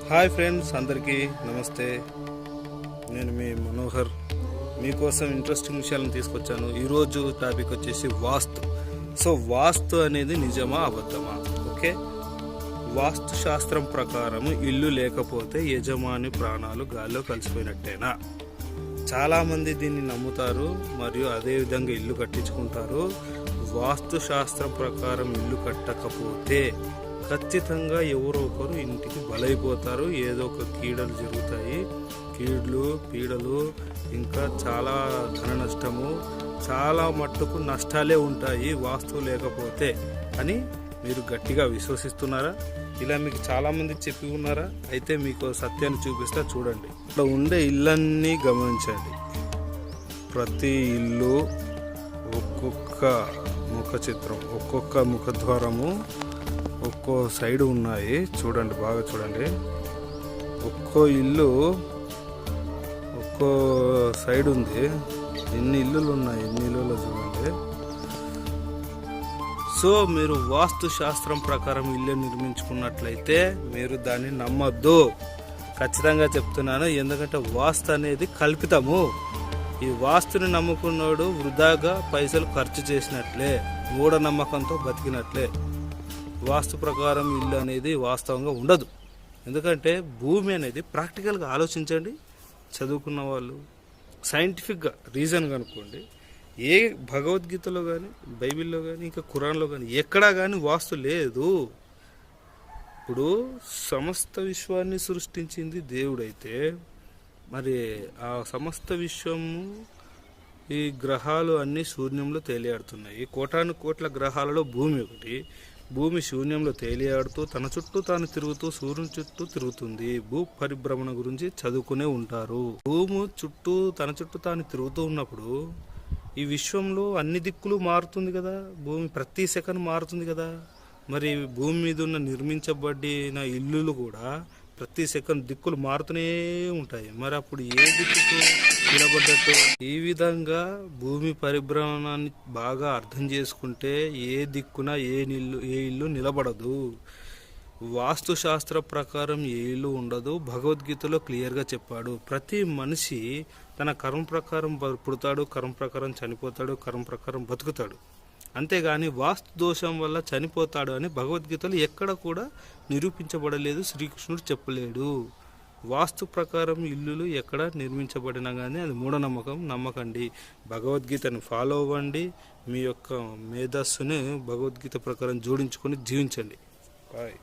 Hi friends, అందరికీ నమస్తే. నేను మీ మనోహర్. మీకోసం ఇంట్రెస్టింగ్ విషయాలను తీసుకొచ్చాను. ఈరోజు టాపిక్ వచ్చేసి వాస్తు. సో వాస్తు అనేది నిజమా అబద్ధమా? ఓకే, వాస్తు శాస్త్రం ప్రకారం ఇల్లు లేకపోతే యజమాని ప్రాణాలు గాల్లో కలిసిపోయినట్టేనా? చాలామంది దీన్ని నమ్ముతారు మరియు అదేవిధంగా ఇల్లు కట్టించుకుంటారు. వాస్తు శాస్త్రం ప్రకారం ఇల్లు కట్టకపోతే ఖచ్చితంగా ఎవరో ఒకరు ఇంటికి బలైపోతారు. ఏదో ఒక కీడలు జరుగుతాయి, కీడులు పీడలు, ఇంకా చాలా ధన నష్టము, చాలా మట్టుకు నష్టాలే ఉంటాయి వాస్తు లేకపోతే అని మీరు గట్టిగా విశ్వసిస్తున్నారా? ఇలా మీకు చాలామంది చెప్పి ఉన్నారా? అయితే మీకు సత్యాన్ని చూపిస్తా, చూడండి. ఇక్కడ ఉండే ఇళ్ళన్నీ గమనించండి. ప్రతి ఇల్లు ఒక్కొక్క ముఖ చిత్రం, ఒక్కొక్క ముఖద్వారము ఒక్కో సైడ్ ఉన్నాయి. చూడండి, బాగా చూడండి. ఒక్కో ఇల్లు ఒక్కో సైడ్ ఉంది. ఎన్ని ఇల్లులు ఉన్నాయి, ఎన్ని ఇల్లులో చూడండి. సో మీరు వాస్తు శాస్త్రం ప్రకారం ఇల్లు నిర్మించుకున్నట్లయితే మీరు దాన్ని నమ్మొద్దు. ఖచ్చితంగా చెప్తున్నాను. ఎందుకంటే వాస్తు అనేది కల్పితము. ఈ వాస్తుని నమ్ముకున్నాడు వృధాగా పైసలు ఖర్చు చేసినట్లే, మూఢనమ్మకంతో బతికినట్లే. వాస్తు ప్రకారం ఇల్లు అనేది వాస్తవంగా ఉండదు. ఎందుకంటే భూమి అనేది ప్రాక్టికల్గా ఆలోచించండి. చదువుకున్న వాళ్ళు సైంటిఫిక్గా రీజన్ కనుక్కోండి. ఏ భగవద్గీతలో కానీ, బైబిల్లో కానీ, ఇంకా ఖురాన్లో కానీ ఎక్కడా కానీ వాస్తు లేదు. ఇప్పుడు సమస్త విశ్వాన్ని సృష్టించింది దేవుడైతే మరి ఆ సమస్త విశ్వము, ఈ గ్రహాలు అన్నీ శూన్యంలో తేలియాడుతున్నాయి. కోటాను కోట్ల గ్రహాలలో భూమి ఒకటి. భూమి శూన్యంలో తేలియాడుతూ తన చుట్టూ తాను తిరుగుతూ సూర్యుని చుట్టూ తిరుగుతుంది. భూ పరిభ్రమణ గురించి చదువుకునే ఉంటారు. భూమి చుట్టూ తన చుట్టూ తాను తిరుగుతూ ఉన్నప్పుడు ఈ విశ్వంలో అన్ని దిక్కులు మారుతుంది కదా. భూమి ప్రతి సెకండ్ మారుతుంది కదా. మరి భూమి మీద ఉన్న నిర్మించబడిన ఇల్లులు కూడా ప్రతి సెకండ్ దిక్కులు మారుతూనే ఉంటాయి. మరి అప్పుడు ఏ దిక్కుకు నిలబడ్డట్టు? ఈ విధంగా భూమి పరిభ్రమణాన్ని బాగా అర్థం చేసుకుంటే ఏ దిక్కున ఏ ఇల్లు నిలబడదు. వాస్తు శాస్త్ర ప్రకారం ఏ ఇల్లు ఉండదు. భగవద్గీతలో క్లియర్గా చెప్పాడు. ప్రతి మనిషి తన కర్మ ప్రకారం పుడతాడు, కర్మ ప్రకారం చనిపోతాడు, కర్మ ప్రకారం బతుకుతాడు. అంతేగాని వాస్తు దోషం వల్ల చనిపోతాడు అని భగవద్గీతలో ఎక్కడ కూడా నిరూపించబడలేదు. శ్రీకృష్ణుడు చెప్పలేడు. వాస్తు ప్రకారం ఇల్లులు ఎక్కడ నిర్మించబడినా కానీ అది మూఢనమ్మకం. నమ్మకండి. భగవద్గీతను ఫాలో అవ్వండి. మీ యొక్క మేధస్సుని భగవద్గీత ప్రకారం జోడించుకొని జీవించండి. బాయ్.